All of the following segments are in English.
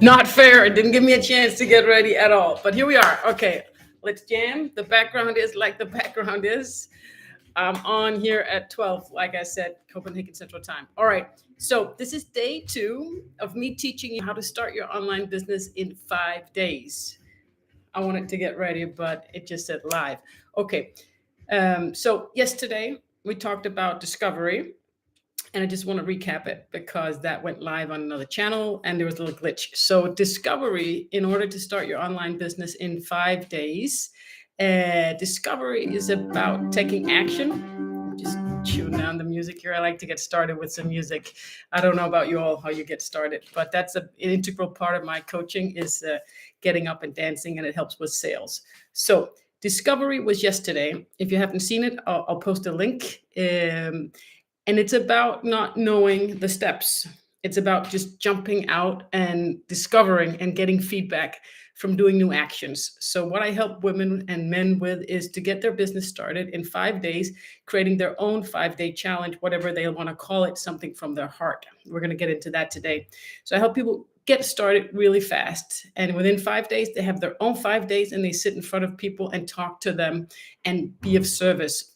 Not fair. It didn't give me a chance to get ready at all. But here we are. Okay, let's jam. The background is like the background is. I'm on here at 12, like I said, Copenhagen Central Time. All right. So this is day 2 of me teaching you how to start your online business in 5 days. I wanted to get ready, but it just said live. Okay. So yesterday we talked about discovery. And I just want to recap it because that went live on another channel and there was a little glitch. So discovery, in order to start your online business in 5 days, discovery is about taking action. Just tune down the music here. I like to get started with some music. I don't know about you all, how you get started, but that's an integral part of my coaching is getting up and dancing, and it helps with sales. So discovery was yesterday. If you haven't seen it, I'll post a link. And it's about not knowing the steps. It's about just jumping out and discovering and getting feedback from doing new actions. So what I help women and men with is to get their business started in 5 days, creating their own 5-day challenge, whatever they want to call it, something from their heart. We're going to get into that today. So I help people get started really fast. And within 5 days, they have their own 5 days and they sit in front of people and talk to them and be of service.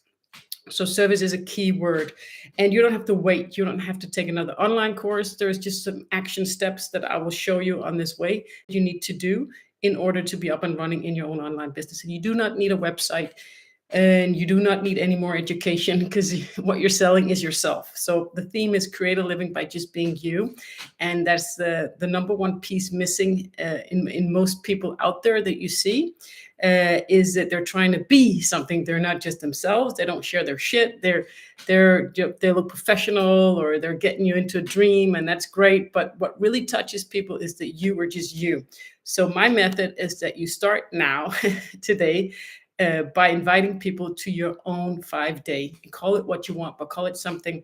So service is a key word, and you don't have to wait. You don't have to take another online course. There's just some action steps that I will show you on this way you need to do in order to be up and running in your own online business. And you do not need a website, and you do not need any more education because what you're selling is yourself. So the theme is create a living by just being you. And that's the number one piece missing in most people out there that you see. Is that they're trying to be something. They're not just themselves. They don't share their shit. They look professional, or they're getting you into a dream, and that's great. But what really touches people is that you are just you. So my method is that you start now, today, by inviting people to your own 5-day. Call it what you want, but call it something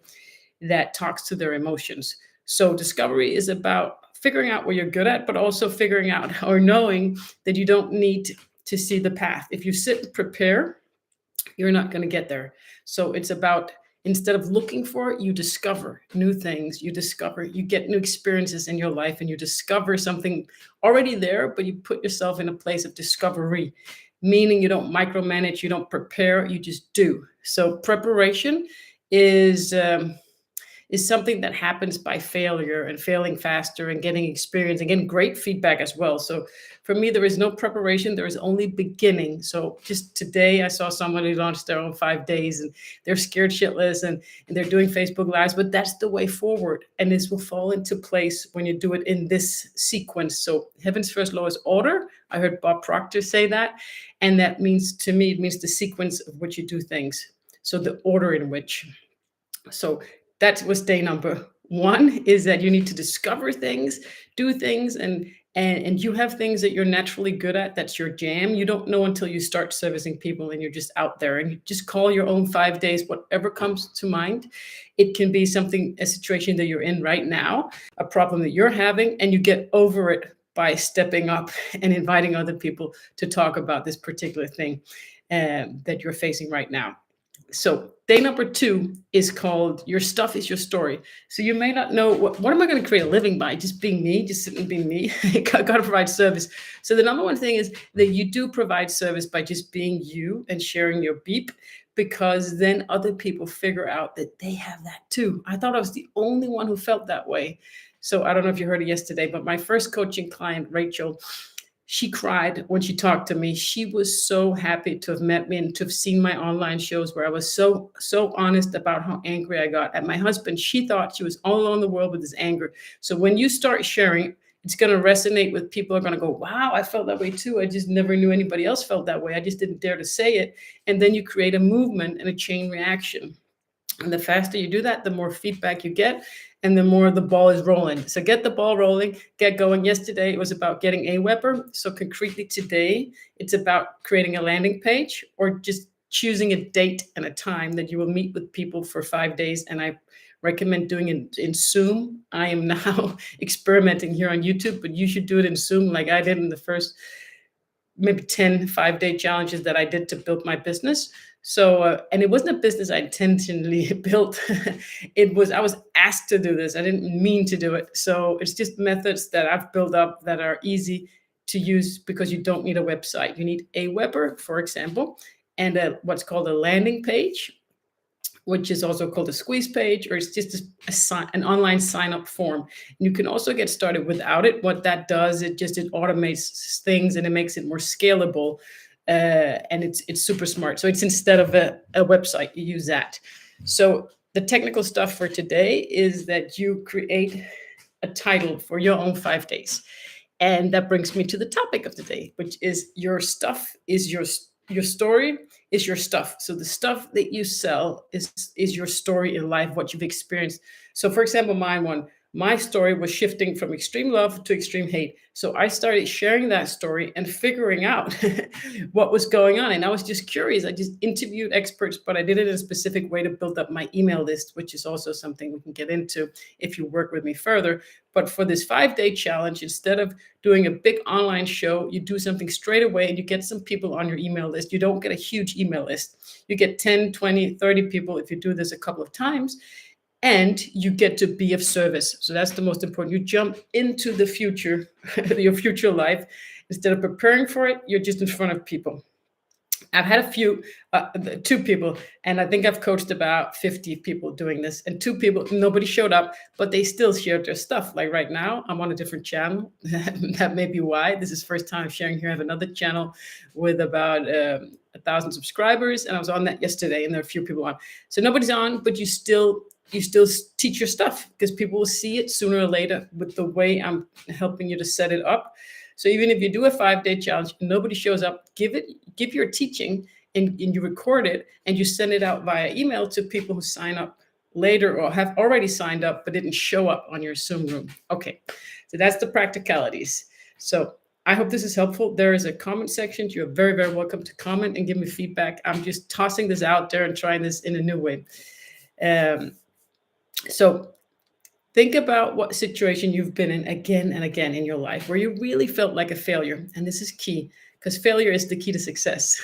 that talks to their emotions. So discovery is about figuring out what you're good at, but also figuring out or knowing that you don't need to see the path. If you sit and prepare, you're not going to get there. So it's about, instead of looking for it, you discover new things. You get new experiences in your life, and you discover something already there, but you put yourself in a place of discovery, meaning you don't micromanage, you don't prepare, you just do. So preparation is something that happens by failure and failing faster and getting experience and getting great feedback as well. So for me, there is no preparation. There is only beginning. So just today, I saw somebody launch their own 5 days, and they're scared shitless, and they're doing Facebook Lives, but that's the way forward. And this will fall into place when you do it in this sequence. So heaven's first law is order. I heard Bob Proctor say that. And that means, to me, it means the sequence of which you do things. So the order in which. So that was day number 1, is that you need to discover things, do things, and you have things that you're naturally good at. That's your jam. You don't know until you start servicing people and you're just out there, and you just call your own 5 days, whatever comes to mind. It can be something, a situation that you're in right now, a problem that you're having, and you get over it by stepping up and inviting other people to talk about this particular thing that you're facing right now. So day number 2 is called Your Stuff is Your Story. So you may not know, what am I going to create a living by? Just being me, just sitting and being me. Got to provide service. So the number one thing is that you do provide service by just being you and sharing your beep, because then other people figure out that they have that too. I thought I was the only one who felt that way. So I don't know if you heard it yesterday, but my first coaching client, Rachel, she cried when she talked to me. She was so happy to have met me and to have seen my online shows where I was so honest about how angry I got at my husband. She thought she was all alone in the world with this anger. So when you start sharing, it's going to resonate with people. Are going to go, wow, I felt that way too. I just never knew anybody else felt that way. I just didn't dare to say it. And then you create a movement and a chain reaction. And the faster you do that, the more feedback you get, and the more the ball is rolling. So get the ball rolling, get going. Yesterday, it was about getting Aweber. So concretely today, it's about creating a landing page, or just choosing a date and a time that you will meet with people for 5 days. And I recommend doing it in Zoom. I am now experimenting here on YouTube, but you should do it in Zoom like I did in the first maybe 10 5-day challenges that I did to build my business. And it wasn't a business I intentionally built. I was asked to do this. I didn't mean to do it. So it's just methods that I've built up that are easy to use because you don't need a website. You need a Weber, for example, and what's called a landing page, which is also called a squeeze page, or it's just an online sign up form. And you can also get started without it. What that does, it automates things and it makes it more scalable. And it's super smart. So it's instead of a website, you use that. So the technical stuff for today is that you create a title for your own 5 days. And that brings me to the topic of the day, which is your stuff is your story is your stuff. So the stuff that you sell is your story in life, what you've experienced. So for example, my story was shifting from extreme love to extreme hate. So I started sharing that story and figuring out what was going on. And I was just curious. I just interviewed experts, but I did it in a specific way to build up my email list, which is also something we can get into if you work with me further. But for this 5-day challenge, instead of doing a big online show, you do something straight away and you get some people on your email list. You don't get a huge email list. You get 10, 20, 30 people if you do this a couple of times. And you get to be of service. So that's the most important. You jump into the future, your future life. Instead of preparing for it, you're just in front of people. I've had a few, 2 people, and I think I've coached about 50 people doing this. And 2 people, nobody showed up, but they still shared their stuff. Like right now, I'm on a different channel. That may be why. This is first time sharing here. I have another channel with about 1,000 subscribers, and I was on that yesterday, and there are a few people on. So nobody's on, but you still teach your stuff because people will see it sooner or later with the way I'm helping you to set it up. So even if you do a 5-day challenge and nobody shows up, give your teaching and you record it and you send it out via email to people who sign up later or have already signed up but didn't show up on your Zoom room. Okay, so that's the practicalities. So I hope this is helpful. There is a comment section. You're very, very welcome to comment and give me feedback. I'm just tossing this out there and trying this in a new way. So think about what situation you've been in again and again in your life where you really felt like a failure. And this is key because failure is the key to success.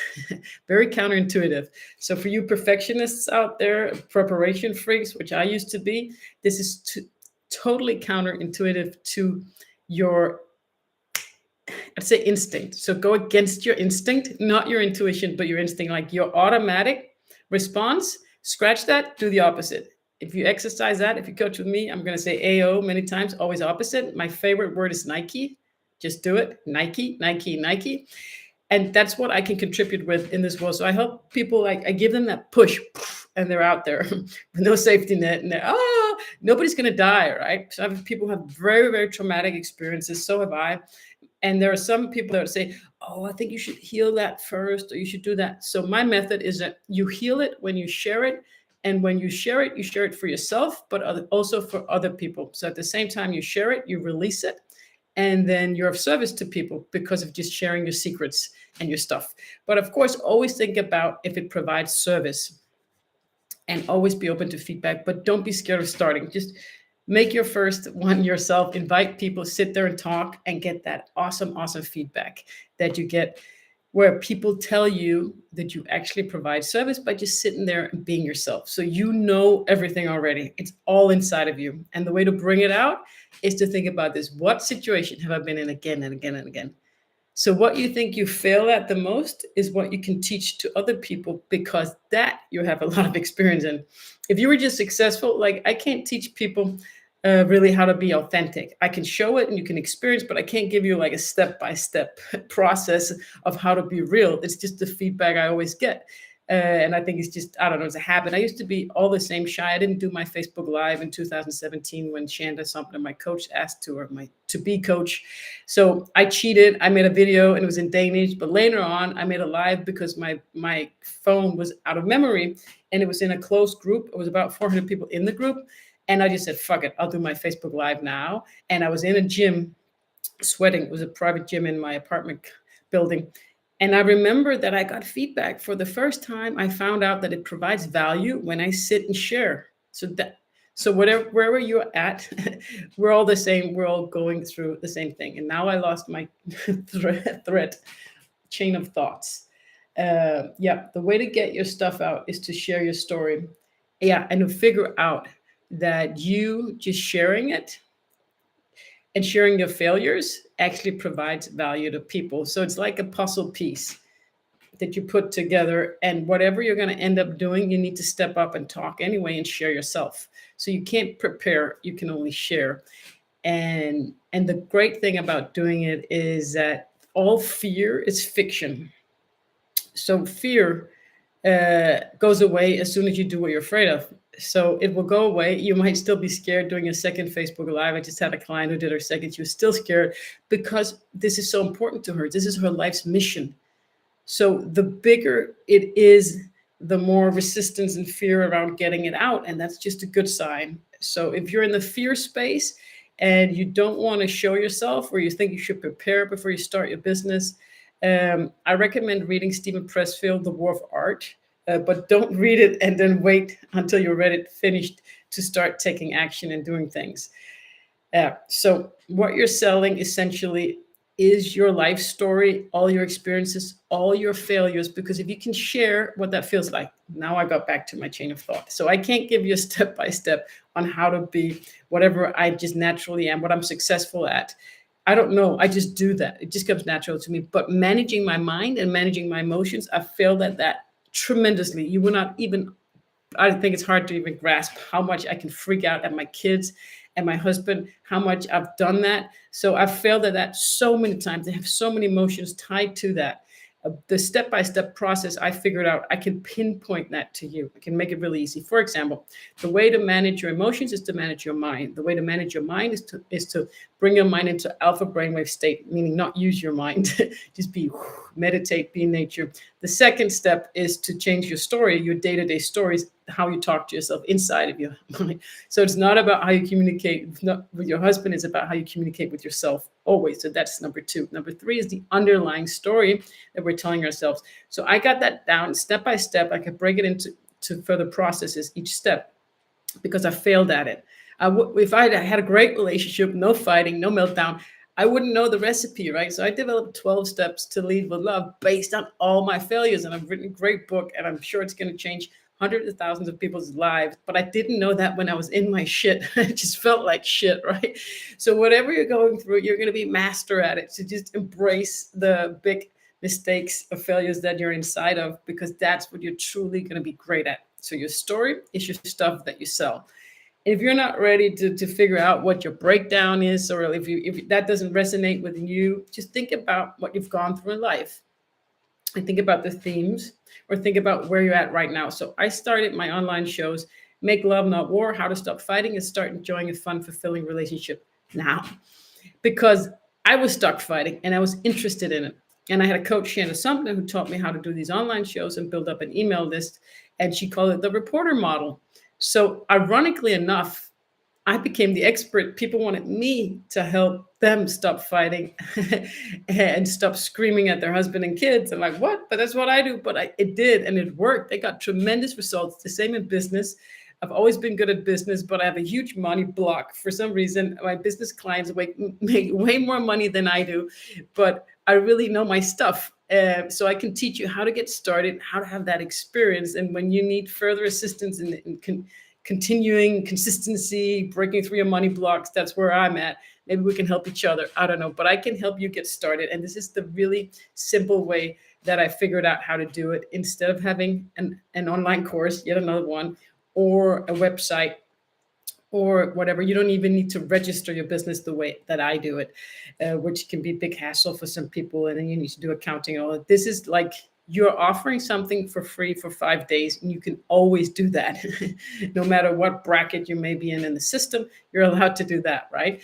Very counterintuitive. So for you perfectionists out there, preparation freaks, which I used to be, this is totally counterintuitive to your, I'd say, instinct. So go against your instinct, not your intuition, but your instinct, like your automatic response. Scratch that, do the opposite. If you exercise that, if you coach with me, I'm going to say AO many times, always opposite. My favorite word is Nike. Just do it. Nike, Nike, Nike. And that's what I can contribute with in this world. So I help people, like I give them that push and they're out there with no safety net and they're, nobody's going to die, right? So I have people who have very, very traumatic experiences. So have I. And there are some people that would say, oh, I think you should heal that first or you should do that. So my method is that you heal it when you share it. And when you share it for yourself, but also for other people. So at the same time you share it, you release it, and then you're of service to people because of just sharing your secrets and your stuff. But of course, always think about if it provides service and always be open to feedback, but don't be scared of starting. Just make your first one yourself, invite people, sit there and talk and get that awesome, awesome feedback that you get where people tell you that you actually provide service by just sitting there and being yourself. So you know everything already. It's all inside of you. And the way to bring it out is to think about this. What situation have I been in again and again and again? So what you think you fail at the most is what you can teach to other people because that you have a lot of experience in. If you were just successful, like I can't teach people really how to be authentic. I can show it and you can experience, but I can't give you like a step-by-step process of how to be real. It's just the feedback I always get. And I think it's just, I don't know, it's a habit. I used to be all the same shy. I didn't do my Facebook Live in 2017 when Shanda Sumpner, my coach, asked to, or my to-be coach. So I cheated. I made a video and it was in Danish, but later on I made a live because my phone was out of memory and it was in a closed group. It was about 400 people in the group. And I just said, fuck it, I'll do my Facebook Live now. And I was in a gym sweating. It was a private gym in my apartment building. And I remember that I got feedback for the first time. I found out that it provides value when I sit and share. So wherever you're at, we're all the same. We're all going through the same thing. And now I lost my thread, chain of thoughts. Yeah, the way to get your stuff out is to share your story. Yeah, and to figure out that you just sharing it and sharing your failures actually provides value to people. So it's like a puzzle piece that you put together, and whatever you're going to end up doing, you need to step up and talk anyway and share yourself. So you can't prepare, you can only share. And the great thing about doing it is that all fear is fiction. So fear goes away as soon as you do what you're afraid of. So it will go away. You might still be scared doing a second Facebook Live. I just had a client who did her second. She was still scared because this is so important to her. This is her life's mission. So the bigger it is, the more resistance and fear around getting it out. And that's just a good sign. So if you're in the fear space and you don't want to show yourself, or you think you should prepare before you start your business, I recommend reading Stephen Pressfield, The War of Art, but don't read it and then wait until you're read it finished to start taking action and doing things. So what you're selling essentially is your life story, all your experiences, all your failures, because if you can share what that feels like, now I got back to my chain of thought. So I can't give you a step-by-step on how to be whatever I just naturally am, what I'm successful at. I don't know. I just do that. It just comes natural to me. But managing my mind and managing my emotions, I failed at that tremendously. You will not even, I think it's hard to even grasp how much I can freak out at my kids and my husband, how much I've done that. So I've failed at that so many times. I have so many emotions tied to that. The step-by-step process, I figured out I can pinpoint that to you. I can make it really easy. For example, the way to manage your emotions is to manage your mind. The way to manage your mind is to bring your mind into alpha brainwave state, meaning not use your mind, just meditate, be in nature. The second step is to change your story, your day-to-day stories, how you talk to yourself inside of your mind. So it's not about how you communicate with your husband, it's about how you communicate with yourself always. So that's number 2. Number 3 is the underlying story that we're telling ourselves. So I got that down step by step. I could break it into further processes each step because I failed at it. If I had a great relationship, no fighting, no meltdown, I wouldn't know the recipe, right? So I developed 12 steps to lead with love based on all my failures. And I've written a great book, and I'm sure it's going to change hundreds of thousands of people's lives. But I didn't know that when I was in my shit. It just felt like shit, right? So whatever you're going through, you're going to be master at it. So just embrace the big mistakes or failures that you're inside of, because that's what you're truly going to be great at. So your story is your stuff that you sell. If you're not ready to figure out what your breakdown is, or if that doesn't resonate with you, just think about what you've gone through in life and think about the themes, or think about where you're at right now. So I started my online shows, Make Love Not War, How to Stop Fighting and Start Enjoying a Fun, Fulfilling Relationship now, because I was stuck fighting and I was interested in it. And I had a coach, Shanna Sumner, who taught me how to do these online shows and build up an email list. And she called it the reporter model. So ironically enough, I became the expert. People wanted me to help them stop fighting and stop screaming at their husband and kids. I'm like, what? But that's what I do. But it did, and it worked. They got tremendous results. The same in business. I've always been good at business, but I have a huge money block. For some reason, my business clients make way more money than I do, but I really know my stuff. So I can teach you how to get started, how to have that experience. And when you need further assistance in continuing consistency, breaking through your money blocks, that's where I'm at. Maybe we can help each other. I don't know, but I can help you get started. And this is the really simple way that I figured out how to do it. Instead of having an online course, yet another one, or a website, or whatever, you don't even need to register your business the way that I do it, which can be a big hassle for some people. And then you need to do accounting. All of this is like, you're offering something for free for 5 days, and you can always do that. No matter what bracket you may be in the system, you're allowed to do that, right?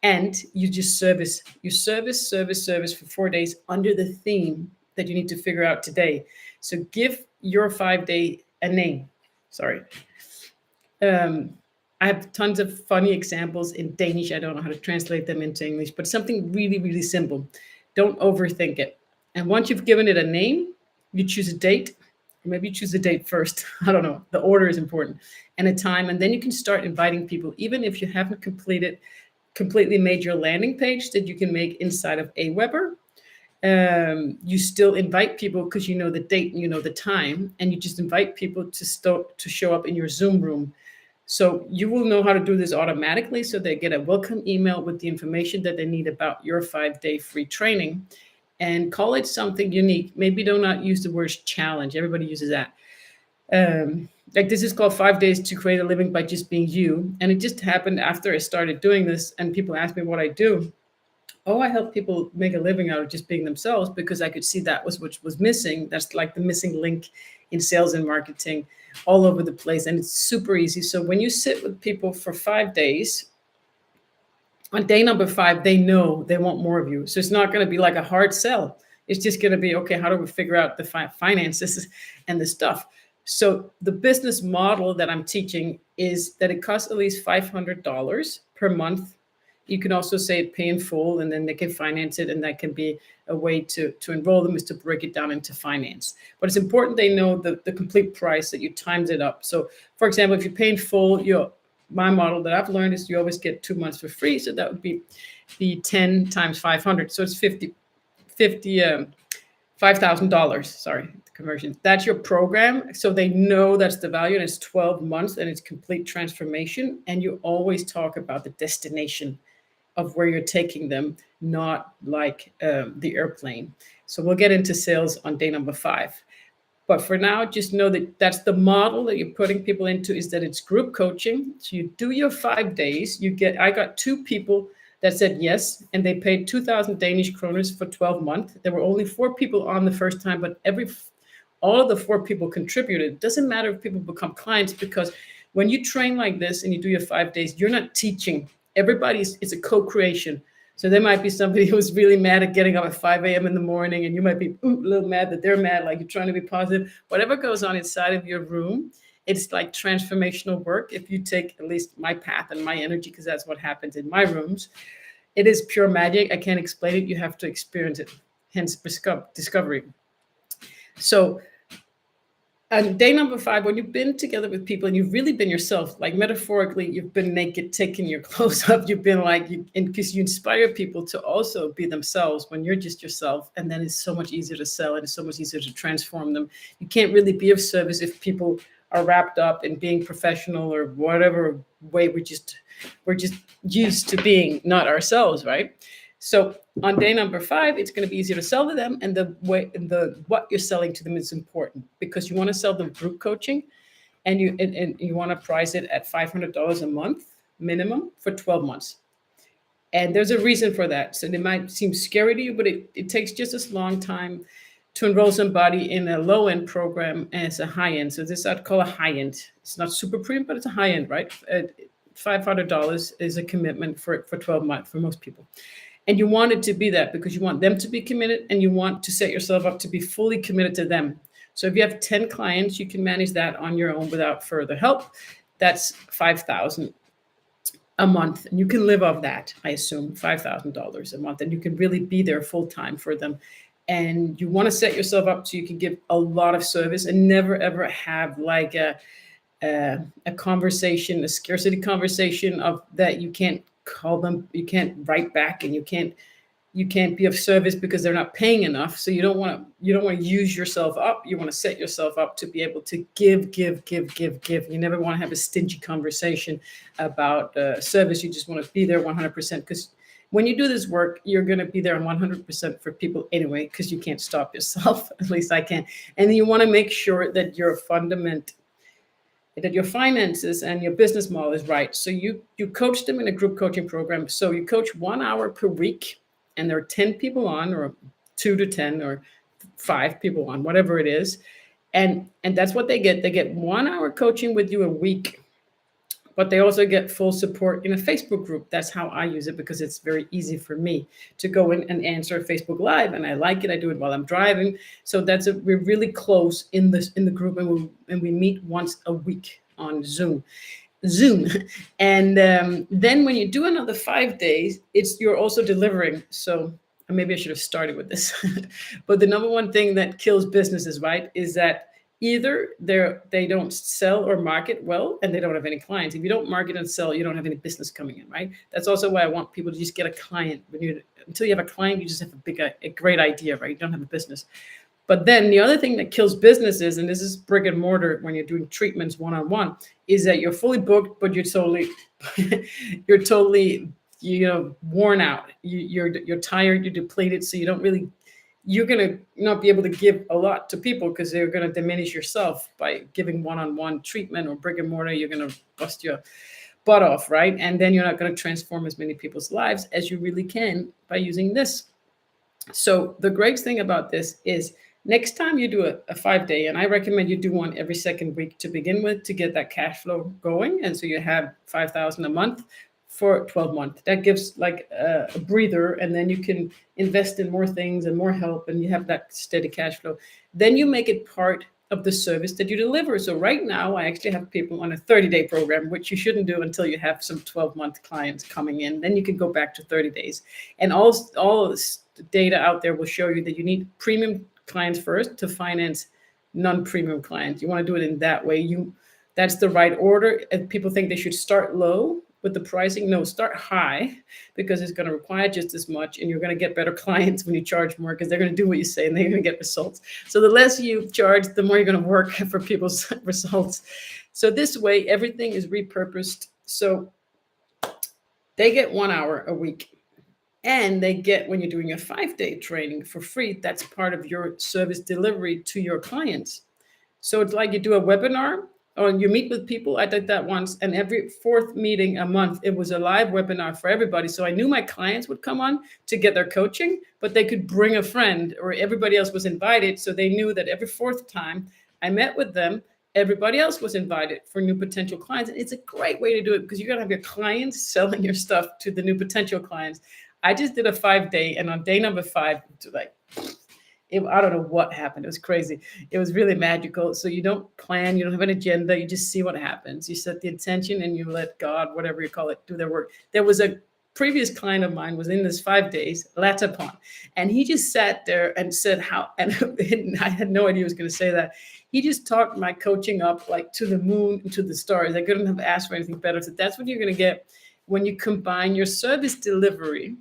And you just service for 4 days under the theme that you need to figure out today. So give your 5 day a name. Sorry. I have tons of funny examples in Danish. I don't know how to translate them into English, but something really, really simple. Don't overthink it. And once you've given it a name, you choose a date, or maybe you choose a date first. I don't know. The order is important, and a time. And then you can start inviting people, even if you haven't completely made your landing page that you can make inside of Aweber. You still invite people because you know the date and you know the time, and you just invite people to show up in your Zoom room. So you will know how to do this automatically, so they get a welcome email with the information that they need about your 5-day free training. And call it something unique. Maybe do not use the word challenge. Everybody uses that. Like this is called 5 days to create a living by just being you. And it just happened after I started doing this, and people ask me what I do. Oh, I help people make a living out of just being themselves, because I could see that was what was missing. That's like the missing link in sales and marketing all over the place. And it's super easy. So when you sit with people for 5 days, on day number 5, they know they want more of you. So it's not going to be like a hard sell. It's just going to be, okay, how do we figure out the finances and the stuff? So the business model that I'm teaching is that it costs at least $500 per month. You can also say pay in full, and then they can finance it, and that can be a way to enroll them, is to break it down into finance. But it's important they know the complete price, that you times it up. So for example, if you pay in full, my model that I've learned is you always get 2 months for free. So that would be 10 times 500. So it's $5,000. Sorry, the conversion. That's your program. So they know that's the value, and it's 12 months, and it's complete transformation. And you always talk about the destination of where you're taking them, not like the airplane. So we'll get into sales on day number 5. But for now, just know that that's the model that you're putting people into, is that it's group coaching. So you do your 5 days. I got 2 people that said yes, and they paid 2,000 Danish kroners for 12 months. There were only 4 people on the first time, but all of the 4 people contributed. It doesn't matter if people become clients, because when you train like this and you do your 5 days, you're not teaching. It's a co-creation. So there might be somebody who's really mad at getting up at 5 a.m. in the morning, and you might be a little mad that they're mad, like you're trying to be positive. Whatever goes on inside of your room, it's like transformational work. If you take at least my path and my energy, because that's what happens in my rooms, it is pure magic. I can't explain it. You have to experience it. Hence discovery. So on day number 5, when you've been together with people and you've really been yourself, like metaphorically, you've been naked, taking your clothes off, you've been because you inspire people to also be themselves when you're just yourself. And then it's so much easier to sell, and it's so much easier to transform them. You can't really be of service if people are wrapped up in being professional or whatever way we're just used to being not ourselves, right? So on day number 5, it's going to be easier to sell to them, and what you're selling to them is important, because you want to sell them group coaching, and you want to price it at $500 a month minimum for 12 months. And there's a reason for that. So it might seem scary to you, but it takes just as long time to enroll somebody in a low-end program as a high-end. So this I'd call a high-end. It's not super premium, but it's a high-end, right? $500 is a commitment for 12 months for most people. And you want it to be that, because you want them to be committed, and you want to set yourself up to be fully committed to them. So if you have 10 clients, you can manage that on your own without further help. That's $5,000 a month. And you can live off that, I assume, $5,000 a month. And you can really be there full time for them. And you want to set yourself up so you can give a lot of service, and never, ever have like a conversation, a scarcity conversation of that you can't call them, you can't write back, and you can't be of service because they're not paying enough. So you don't want to use yourself up. You want to set yourself up to be able to give. You never want to have a stingy conversation about service. You just want to be there 100%, because when you do this work, you're going to be there 100% for people anyway, because you can't stop yourself. At least I can't. And you want to make sure that your finances and your business model is right. So you coach them in a group coaching program. So you coach 1 hour per week, and there are 10 people on, or 2 to 10, or 5 people on, whatever it is. And that's what they get. They get 1 hour coaching with you a week, but they also get full support in a Facebook group. That's how I use it, because it's very easy for me to go in and answer Facebook Live, and I like it. I do it while I'm driving. So we're really close in the group, and we meet once a week on Zoom. And then when you do another 5 days, you're also delivering. So maybe I should have started with this. But the number one thing that kills businesses, right, is that either they don't sell or market well and they don't have any clients. If you don't market and sell, you don't have any business coming in, right? That's also why I want people to just get a client. Until you have a client, you just have a great idea, right? You don't have a business. But then the other thing that kills businesses, and this is brick and mortar when you're doing treatments one-on-one, is that you're fully booked, but you're totally worn out. You're tired, you're depleted, so you're going to not be able to give a lot to people because they're going to diminish yourself by giving one-on-one treatment or brick and mortar. You're going to bust your butt off, right? And then you're not going to transform as many people's lives as you really can by using this. So the great thing about this is next time you do a 5-day, and I recommend you do one every second week to begin with to get that cash flow going. And so you have 5,000 a month for 12 months. That gives like a breather, and then you can invest in more things and more help, and you have that steady cash flow. Then you make it part of the service that you deliver. So right now, I actually have people on a 30-day program, which you shouldn't do until you have some 12-month clients coming in. Then you can go back to 30 days. And all this data out there will show you that you need premium clients first to finance non-premium clients. You want to do it in that way. That's the right order. And people think they should start low with the pricing. No, start high, because it's going to require just as much, and you're going to get better clients when you charge more, because they're going to do what you say and they're going to get results. So the less you charge, the more you're going to work for people's results. So this way, everything is repurposed. So they get 1 hour a week, and they get, when you're doing a 5-day training for free, that's part of your service delivery to your clients. So it's like you do a webinar, or you meet with people. I did that once, and every 4th meeting a month, it was a live webinar for everybody. So I knew my clients would come on to get their coaching, but they could bring a friend, or everybody else was invited. So they knew that every 4th time I met with them, everybody else was invited for new potential clients. And it's a great way to do it, because you're going to have your clients selling your stuff to the new potential clients. I just did a 5-day, and on day number 5, I don't know what happened. It was crazy. It was really magical. So you don't plan, you don't have an agenda. You just see what happens. You set the intention, and you let God, whatever you call it, do their work. There was a previous client of mine was in this 5 days, Latapon, and he just sat there and said how, and I had no idea he was going to say that. He just talked my coaching up like to the moon and to the stars. I couldn't have asked for anything better. So that's what you're going to get when you combine your service delivery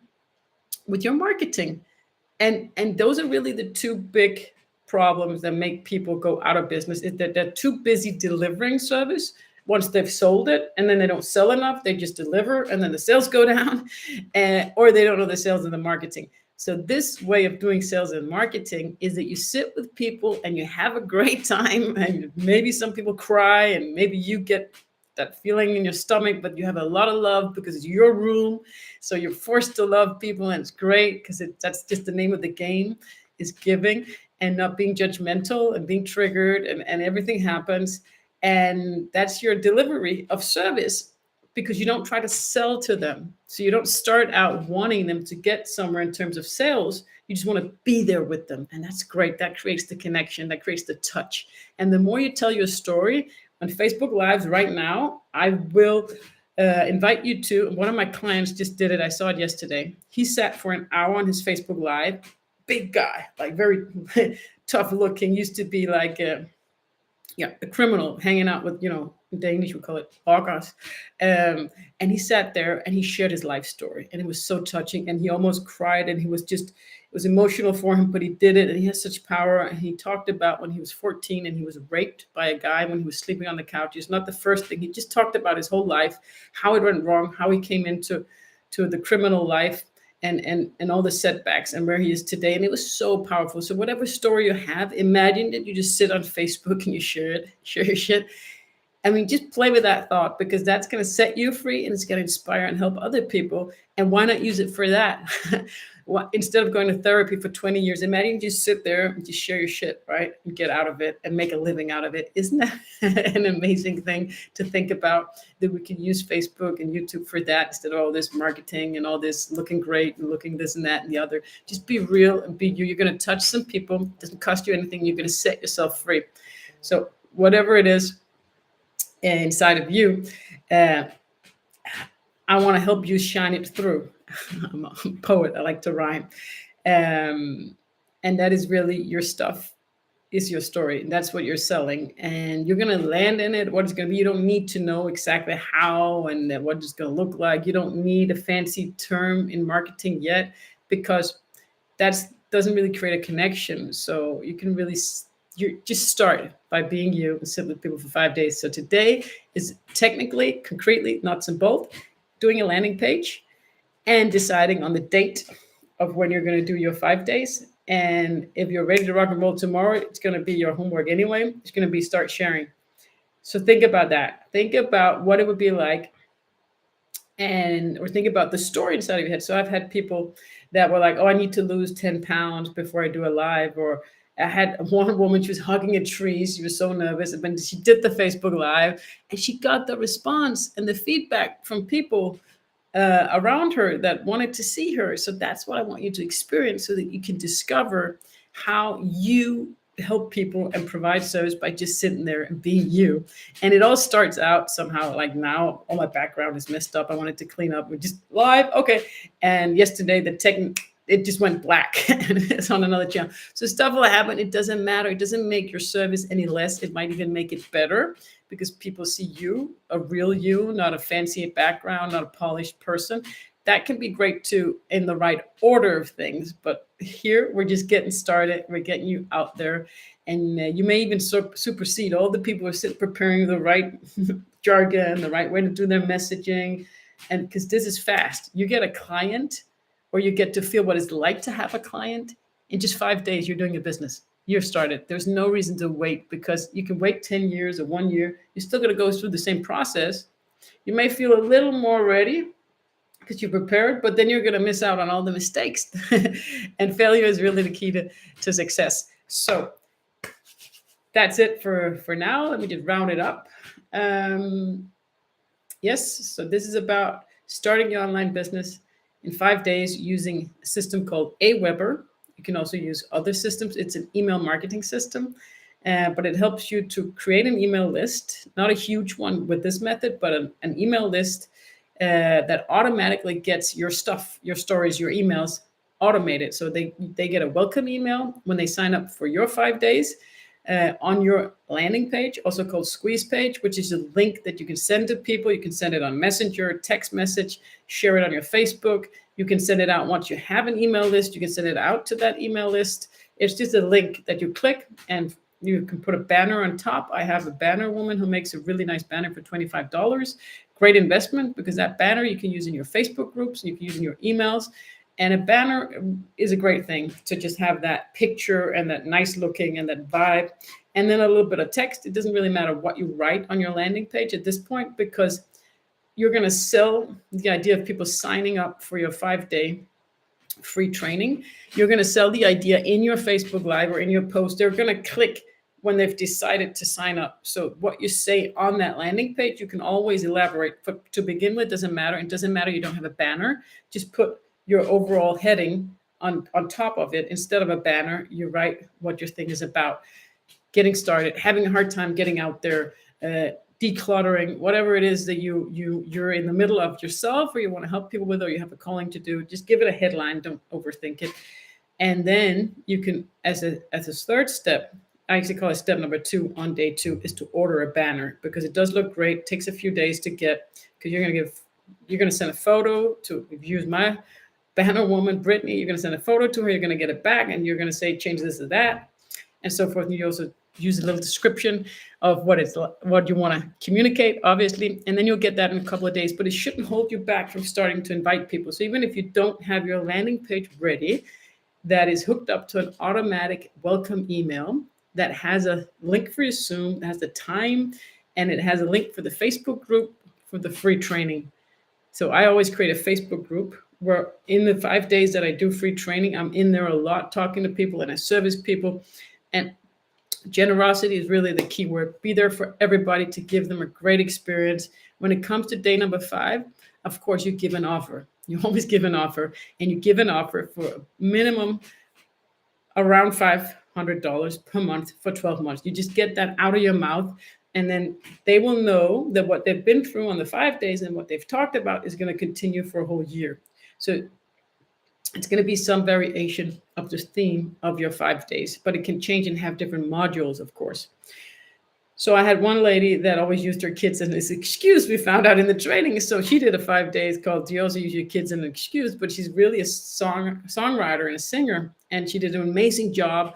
with your marketing. And those are really the two big problems that make people go out of business, is that they're too busy delivering service once they've sold it, and then they don't sell enough. They just deliver, and then the sales go down, or they don't know the sales and the marketing. So this way of doing sales and marketing is that you sit with people and you have a great time, and maybe some people cry, and maybe you get that feeling in your stomach, but you have a lot of love because it's your room. So you're forced to love people, and it's great because that's just the name of the game, is giving and not being judgmental and being triggered, and everything happens. And that's your delivery of service, because you don't try to sell to them. So you don't start out wanting them to get somewhere in terms of sales. You just want to be there with them. And that's great. That creates the connection, that creates the touch. And the more you tell your story on Facebook Lives right now, I will invite you to, one of my clients just did it. I saw it yesterday. He sat for an hour on his Facebook Live. Big guy, like very tough looking, used to be like a criminal hanging out with, in Danish we call it August. And he sat there and he shared his life story, and it was so touching, and he almost cried, and it was emotional for him, but he did it, and he has such power. And he talked about when he was 14 and he was raped by a guy when he was sleeping on the couch. It's not the first thing. He just talked about his whole life, how it went wrong, how he came into the criminal life, and all the setbacks, and where he is today. And it was so powerful. So whatever story you have, imagine that you just sit on Facebook and you share your shit. I mean, just play with that thought, because that's going to set you free, and it's going to inspire and help other people. And why not use it for that? Instead of going to therapy for 20 years, imagine you just sit there and just share your shit, right? And get out of it and make a living out of it. Isn't that an amazing thing to think about, that we can use Facebook and YouTube for that, instead of all this marketing and all this looking great and looking this and that and the other? Just be real and be you. You're going to touch some people. It doesn't cost you anything. You're going to set yourself free. So whatever it is inside of you, I want to help you shine it through. I'm a poet. I like to rhyme. And that is really your stuff. is your story. That's what you're selling, and you're going to land in it. What it's going to be, you don't need to know exactly how and what it's going to look like. You don't need a fancy term in marketing yet, because that's doesn't really create a connection. So you can really you just start by being you and sit with people for 5 days. So today is technically, concretely, nuts and bolts, doing a landing page and deciding on the date of when you're going to do your 5 days. And if you're ready to rock and roll tomorrow, it's going to be your homework anyway. It's going to be start sharing. So think about that. Think about what it would be like, and or think about the story inside of your head. So I've had people that were like, "Oh, I need to lose 10 pounds before I do a live," or I had one woman, she was hugging a tree. She was so nervous. And when she did the Facebook Live, and she got the response and the feedback from people around her that wanted to see her. So that's what I want you to experience, so that you can discover how you help people and provide service by just sitting there and being you. And it all starts out somehow like, now all my background is messed up. I wanted to clean up. We just live. Okay. And yesterday it just went black and it's on another channel. So stuff will happen. It doesn't matter. It doesn't make your service any less. It might even make it better, because people see you, a real you, not a fancy background, not a polished person. That can be great too, in the right order of things. But here we're just getting started. We're getting you out there, and you may even supersede all the people who are sitting preparing the right jargon, the right way to do their messaging. And because this is fast, you get a client, or you get to feel what it's like to have a client in just 5 days. You're doing a business. You're started. There's no reason to wait, because you can wait 10 years or 1 year. You're still going to go through the same process. You may feel a little more ready because you're prepared, but then you're going to miss out on all the mistakes. And failure is really the key to success. So that's it for now. Let me just round it up. Yes, so this is about starting your online business in 5 days using a system called Aweber. You can also use other systems. It's an email marketing system, but it helps you to create an email list, not a huge one with this method, but an email list that automatically gets your stuff, your stories, your emails automated. So they get a welcome email when they sign up for your 5 days on your landing page, also called Squeeze page, which is a link that you can send to people. You can send it on Messenger, text message, share it on your Facebook. You can send it out once you have an email list. You can send it out to that email list. It's just a link that you click, and you can put a banner on top. I have a banner woman who makes a really nice banner for $25. Great investment, because that banner you can use in your Facebook groups, and you can use in your emails. And a banner is a great thing to just have that picture and that nice looking and that vibe, and then a little bit of text. It doesn't really matter what you write on your landing page at this point, because you're going to sell the idea of people signing up for your 5-day free training. You're going to sell the idea in your Facebook Live or in your post. They're going to click when they've decided to sign up. So what you say on that landing page, you can always elaborate. To begin with, doesn't matter. It doesn't matter you don't have a banner. Just put your overall heading on top of it. Instead of a banner, you write what your thing is about. Getting started, having a hard time getting out there, decluttering, whatever it is that you're in the middle of yourself, or you want to help people with, or you have a calling to do. Just give it a headline. Don't overthink it. And then you can, as a third step, I actually call it step number 2 on day 2, is to order a banner, because it does look great. It takes a few days to get, because you're going to send a photo to, if you use my banner woman, Brittany, you're going to send a photo to her, you're going to get it back, and you're going to say, change this to that, and so forth. And you also use a little description of what you want to communicate, obviously, and then you'll get that in a couple of days. But it shouldn't hold you back from starting to invite people. So even if you don't have your landing page ready, that is hooked up to an automatic welcome email that has a link for your Zoom, that has the time, and it has a link for the Facebook group for the free training. So I always create a Facebook group where in the 5 days that I do free training, I'm in there a lot talking to people, and I service people. And generosity is really the key word. Be there for everybody to give them a great experience. When it comes to day number 5, of course, you give an offer. You always give an offer, and you give an offer for a minimum around $500 per month for 12 months. You just get that out of your mouth, and then they will know that what they've been through on the 5 days and what they've talked about is going to continue for a whole year. So It's going to be some variation of the theme of your 5 days, but it can change and have different modules, of course. So I had one lady that always used her kids as this excuse, we found out in the training. So she did a 5 days called "Do you also use your kids as an excuse?" But she's really a songwriter and a singer, and she did an amazing job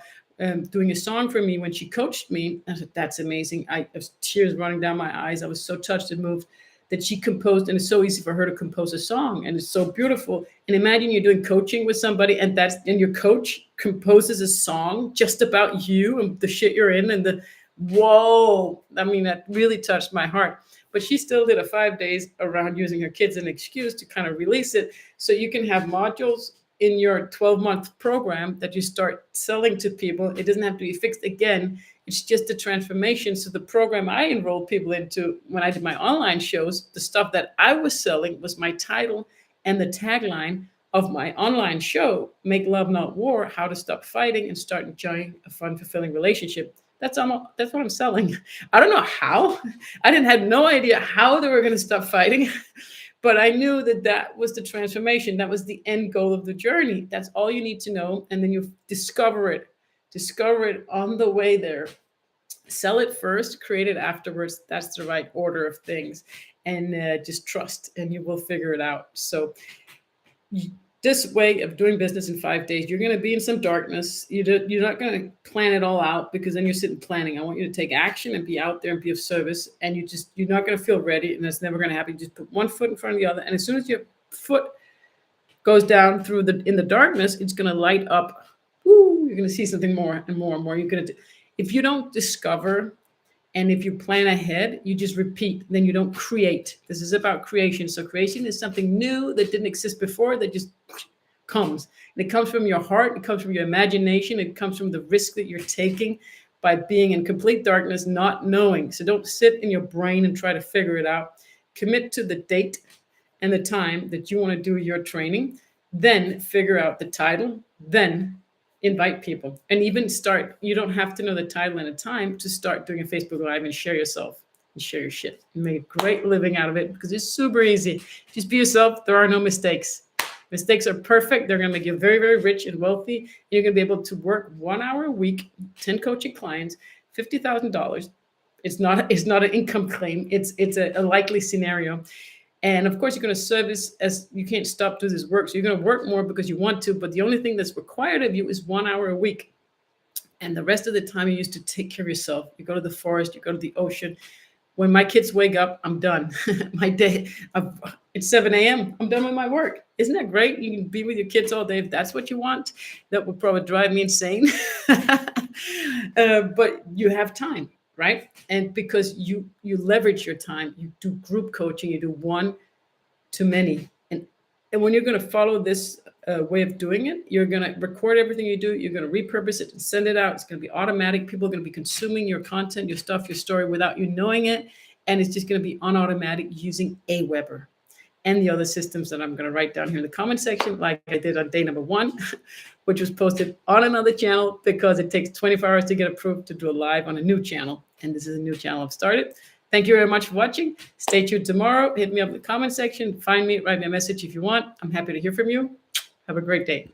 doing a song for me when she coached me. I said, "That's amazing." I was tears running down my eyes. I was so touched and moved that she composed, and it's so easy for her to compose a song, and it's so beautiful. And imagine you're doing coaching with somebody, and your coach composes a song just about you and the shit you're in, and the whoa, I mean, that really touched my heart. But she still did a 5 days around using her kids as an excuse to kind of release it. So you can have modules in your 12-month program that you start selling to people. It doesn't have to be fixed again. It's just a transformation. So the program I enrolled people into when I did my online shows, the stuff that I was selling was my title and the tagline of my online show, Make Love Not War, How to Stop Fighting and Start Enjoying a Fun, Fulfilling Relationship. That's what I'm selling. I don't know how. I didn't have no idea how they were going to stop fighting, but I knew that was the transformation. That was the end goal of the journey. That's all you need to know. And then you discover it on the way there. Sell it first, create it afterwards. That's the right order of things. And just trust, and you will figure it out. So this way of doing business in 5 days, you're going to be in some darkness. You're not going to plan it all out, because then you're sitting planning. I want you to take action and be out there and be of service. And you're not going to feel ready, and that's never going to happen. You just put one foot in front of the other. And as soon as your foot goes down in the darkness, it's going to light up. Woo, you're going to see something more and more and more. If you don't discover, and if you plan ahead, you just repeat, then you don't create. This is about creation. So creation is something new that didn't exist before, that just comes. And it comes from your heart. It comes from your imagination. It comes from the risk that you're taking by being in complete darkness, not knowing. So don't sit in your brain and try to figure it out. Commit to the date and the time that you want to do your training. Then figure out the title. Then invite people, and even start. You don't have to know the title and the time to start doing a Facebook Live and share yourself and share your shit and make a great living out of it, because it's super easy. Just be yourself. There are no mistakes. Mistakes are perfect. They're going to make you very, very rich and wealthy. You're going to be able to work 1 hour a week, 10 coaching clients, $50,000. It's not an income claim. It's a likely scenario. And of course, you're going to service, as you can't stop doing this work. So you're going to work more because you want to, but the only thing that's required of you is 1 hour a week. And the rest of the time you used to take care of yourself. You go to the forest, you go to the ocean. When my kids wake up, I'm done. My day, it's 7 a.m. I'm done with my work. Isn't that great? You can be with your kids all day if that's what you want. That would probably drive me insane. But you have time. Right? And because you leverage your time, you do group coaching, you do one to many. And when you're going to follow this way of doing it, you're going to record everything you do. You're going to repurpose it and send it out. It's going to be automatic. People are going to be consuming your content, your stuff, your story without you knowing it. And it's just going to be on automatic using Aweber and the other systems that I'm going to write down here in the comment section, like I did on day number 1, which was posted on another channel, because it takes 24 hours to get approved to do a live on a new channel. And this is a new channel I've started. Thank you very much for watching. Stay tuned tomorrow. Hit me up in the comment section. Find me, write me a message if you want. I'm happy to hear from you. Have a great day.